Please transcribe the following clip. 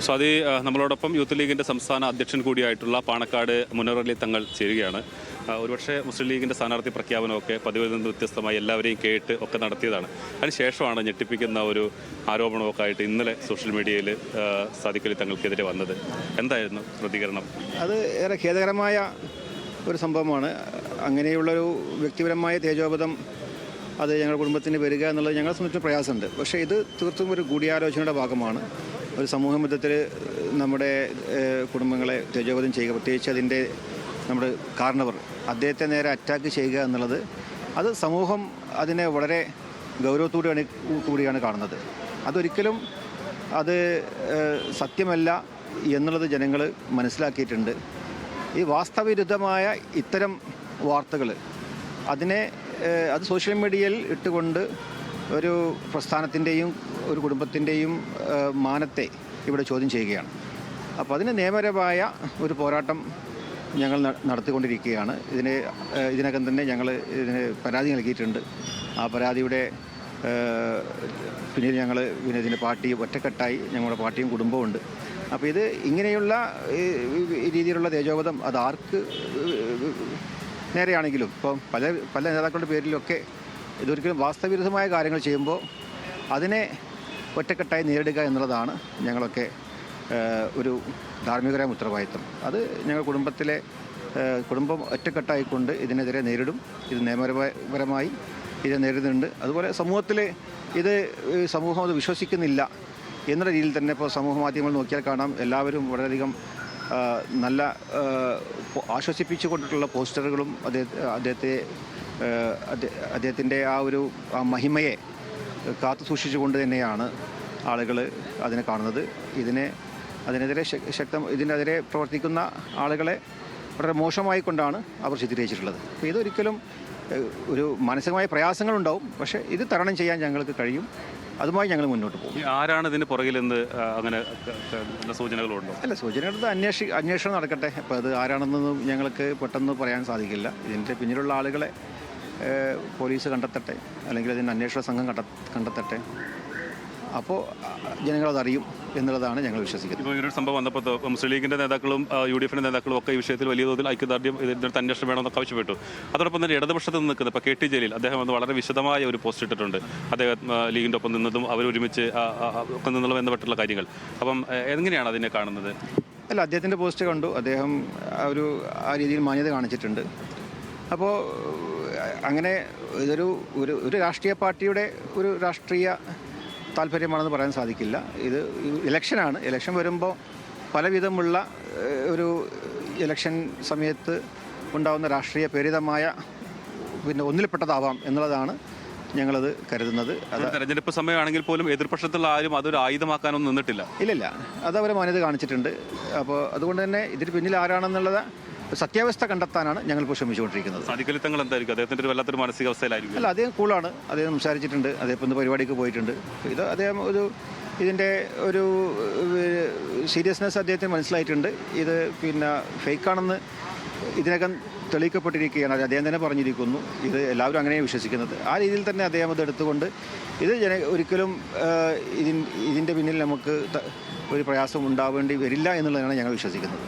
സ്വാതി, നമ്മളോടൊപ്പം യൂത്ത് ലീഗിൻ്റെ സംസ്ഥാന അധ്യക്ഷൻ കൂടിയായിട്ടുള്ള പാണക്കാട് മുനവർ അലി തങ്ങൾ ചേരുകയാണ്. ഒരുപക്ഷെ മുസ്ലിം ലീഗിൻ്റെ സ്ഥാനാർത്ഥി പ്രഖ്യാപനമൊക്കെ പതിവിൽ നിന്ന് വ്യത്യസ്തമായി എല്ലാവരെയും കേട്ട് ഒക്കെ നടത്തിയതാണ്. അതിനുശേഷമാണ് ഞെട്ടിപ്പിക്കുന്ന ഒരു ആരോപണമൊക്കെ ആയിട്ട് ഇന്നലെ സോഷ്യൽ മീഡിയയിൽ സാദിഖ് അലി തങ്ങൾക്കെതിരെ വന്നത്. എന്തായിരുന്നു പ്രതികരണം? അത് ഏറെ ഖേദകരമായ ഒരു സംഭവമാണ്. അങ്ങനെയുള്ളൊരു വ്യക്തിപരമായ തേജോവധം അത് ഞങ്ങളുടെ കുടുംബത്തിന് വരിക എന്നുള്ളത് ഞങ്ങളെ സംബന്ധിച്ച് പ്രയാസമുണ്ട്. പക്ഷേ ഇത് തീർത്തും ഒരു ഗൂഢാലോചനയുടെ ഭാഗമാണ്. ഒരു സമൂഹ മധ്യത്തിൽ നമ്മുടെ കുടുംബങ്ങളെ തേജോവധം ചെയ്യുക, പ്രത്യേകിച്ച് അതിൻ്റെ നമ്മുടെ കാരണവർ അദ്ദേഹത്തെ നേരെ അറ്റാക്ക് ചെയ്യുക എന്നുള്ളത് അത് സമൂഹം അതിനെ വളരെ കൂടിയാണ് കാണുന്നത്. അതൊരിക്കലും അത് സത്യമല്ല എന്നുള്ളത് ജനങ്ങൾ മനസ്സിലാക്കിയിട്ടുണ്ട്. ഈ വാസ്തവവിരുദ്ധമായ ഇത്തരം വാർത്തകൾ അത് സോഷ്യൽ മീഡിയയിൽ ഇട്ടുകൊണ്ട് ഒരു പ്രസ്ഥാനത്തിൻ്റെയും ഒരു കുടുംബത്തിൻ്റെയും മാനത്തെ ഇവിടെ ചോദ്യം ചെയ്യുകയാണ്. അപ്പോൾ അതിന് നിയമപരമായ ഒരു പോരാട്ടം ഞങ്ങൾ നടത്തിക്കൊണ്ടിരിക്കുകയാണ്. ഇതിനകം തന്നെ ഞങ്ങൾ ഇതിന് പരാതി നൽകിയിട്ടുണ്ട്. ആ പരാതിയുടെ പിന്നീട് ഞങ്ങൾ ഇതിൻ്റെ പാർട്ടി ഒറ്റക്കെട്ടായി ഞങ്ങളുടെ പാർട്ടിയും കുടുംബവും ഉണ്ട്. അപ്പോൾ ഇത് ഇങ്ങനെയുള്ള രീതിയിലുള്ള തേജോവധം അത് ആർക്ക് നേരെയാണെങ്കിലും ഇപ്പം പല നേതാക്കളുടെ പേരിലൊക്കെ ഇതൊരിക്കലും വാസ്തവവിരുദ്ധമായ കാര്യങ്ങൾ ചെയ്യുമ്പോൾ അതിനെ ഒറ്റക്കെട്ടായി നേരിടുക എന്നുള്ളതാണ് ഞങ്ങളൊക്കെ ഒരു ധാർമ്മികമായ ഉത്തരവാദിത്വം. അത് ഞങ്ങൾ കുടുംബം ഒറ്റക്കെട്ടായിക്കൊണ്ട് ഇതിനെതിരെ നേരിടും. ഇത് നിയമപരമായി ഇത് നേരിടുന്നുണ്ട്. അതുപോലെ സമൂഹം അത് വിശ്വസിക്കുന്നില്ല എന്നുള്ള രീതിയിൽ തന്നെ ഇപ്പോൾ സമൂഹ മാധ്യമങ്ങൾ നോക്കിയാൽ കാണാം, എല്ലാവരും വളരെയധികം നല്ല ആശ്വസിപ്പിച്ചുകൊണ്ടിട്ടുള്ള പോസ്റ്ററുകളും അദ്ദേഹത്തിൻ്റെ ആ മഹിമയെ കാത്തു സൂക്ഷിച്ചുകൊണ്ട് തന്നെയാണ് ആളുകൾ അതിനെ കാണുന്നത്. ഇതിനെതിരെ പ്രവർത്തിക്കുന്ന ആളുകളെ വളരെ മോശമായിക്കൊണ്ടാണ് അവർ ചിത്രീകരിച്ചിട്ടുള്ളത്. അപ്പോൾ ഇതൊരിക്കലും ഒരു മാനസികമായ പ്രയാസങ്ങളുണ്ടാവും, പക്ഷേ ഇത് തരണം ചെയ്യാൻ ഞങ്ങൾക്ക് കഴിയും. അതുമായി ഞങ്ങൾ മുന്നോട്ട് പോകും. ആരാണ് ഇതിന് പുറകിലെന്ന് അങ്ങനെ സൂചനകളുണ്ടോ? അല്ല, സൂചനകളുടെ അന്വേഷണം നടക്കട്ടെ. അപ്പോൾ അത് ആരാണെന്നൊന്നും ഞങ്ങൾക്ക് പെട്ടെന്ന് പറയാൻ സാധിക്കില്ല. ഇതിൻ്റെ പിന്നിലുള്ള ആളുകളെ പോലീസ് കണ്ടെത്തട്ടെ, അല്ലെങ്കിൽ അതിൻ്റെ അന്വേഷണ സംഘം കണ്ടെത്തട്ടെ. അപ്പോൾ ജനങ്ങളതറിയും എന്നുള്ളതാണ് ഞങ്ങൾ വിശ്വസിക്കുന്നത്. ഇപ്പോൾ ഇങ്ങനൊരു സംഭവം വന്നപ്പോൾ മുസ്ലിം ലീഗിൻ്റെ നേതാക്കളും UDF നേതാക്കളും ഒക്കെ ഈ വിഷയത്തിൽ വലിയ തോതിൽ ഐക്യദാർഢ്യം ഇതിനടുത്ത് അന്വേഷണം വേണമെന്നൊക്കെ ആവശ്യപ്പെട്ടു. അതോടൊപ്പം തന്നെ ഇടതുപക്ഷത്ത് നിൽക്കുന്നത് ഇപ്പോൾ KT ജലീൽ അദ്ദേഹം വന്ന് വളരെ വിശദമായ ഒരു പോസ്റ്റ് ഇട്ടിട്ടുണ്ട്. അദ്ദേഹം ലീഗിൻ്റെ ഒപ്പം നിന്നതും അവരൊരുമിച്ച് ഒക്കെ നിന്നുള്ള ബന്ധപ്പെട്ടുള്ള കാര്യങ്ങൾ. അപ്പം എങ്ങനെയാണ് അതിനെ കാണുന്നത്? അല്ല, അദ്ദേഹത്തിൻ്റെ പോസ്റ്റ് കണ്ടു. അദ്ദേഹം ആ രീതിയിൽ മാന്യത കാണിച്ചിട്ടുണ്ട്. അപ്പോൾ അങ്ങനെ ഒരു രാഷ്ട്രീയ പാർട്ടിയുടെ ഒരു രാഷ്ട്രീയ താല്പര്യമാണെന്ന് പറയാൻ സാധിക്കില്ല. ഇത് ഇലക്ഷനാണ്. ഇലക്ഷൻ വരുമ്പോൾ പലവിധമുള്ള ഒരു ഇലക്ഷൻ സമയത്ത് ഉണ്ടാകുന്ന രാഷ്ട്രീയ പ്രേരിതമായ ഒന്നിൽപ്പെട്ടതാവാം എന്നുള്ളതാണ് ഞങ്ങളത് കരുതുന്നത്. അത് തെരഞ്ഞെടുപ്പ് സമയമാണെങ്കിൽ പോലും എതിർപക്ഷത്തുള്ള ആരും അതൊരു ആയുധമാക്കാനൊന്നും നിന്നിട്ടില്ല. ഇല്ലില്ല, അതവർ മാന്യത കാണിച്ചിട്ടുണ്ട്. അപ്പോൾ അതുകൊണ്ട് തന്നെ ഇതിന് പിന്നിൽ ആരാണെന്നുള്ളത് സത്യാവസ്ഥ കണ്ടെത്താനാണ് ഞങ്ങളിപ്പോൾ ശ്രമിച്ചുകൊണ്ടിരിക്കുന്നത്. സാദിഖ് അലി തങ്ങൾ എന്തായിരിക്കും? അദ്ദേഹത്തിൻ്റെ ഒരു വല്ലാത്തൊരു മാനസികാവസ്ഥയിലായിരിക്കും. അല്ല, അദ്ദേഹം കൂളാണ്. അദ്ദേഹം സംസാരിച്ചിട്ടുണ്ട്. അദ്ദേഹം ഇന്ന് പരിപാടിക്ക് പോയിട്ടുണ്ട്. അദ്ദേഹം ഇതിൻ്റെ ഒരു സീരിയസ്നെസ് അദ്ദേഹത്തിന് മനസ്സിലായിട്ടുണ്ട്. ഇത് ഫേക്കാണെന്ന് ഇതിനകം തെളിയിക്കപ്പെട്ടിരിക്കുകയാണ്. അദ്ദേഹം തന്നെ പറഞ്ഞിരിക്കുന്നു. ഇത് എല്ലാവരും അങ്ങനെയാണ് വിശ്വസിക്കുന്നത്. ആ രീതിയിൽ തന്നെ അദ്ദേഹം അത് എടുത്തുകൊണ്ട് ഒരിക്കലും ഇതിൻ്റെ പിന്നിൽ നമുക്ക് ഒരു പ്രയാസം ഉണ്ടാവേണ്ടി വരില്ല എന്നുള്ളതാണ് ഞങ്ങൾ വിശ്വസിക്കുന്നത്.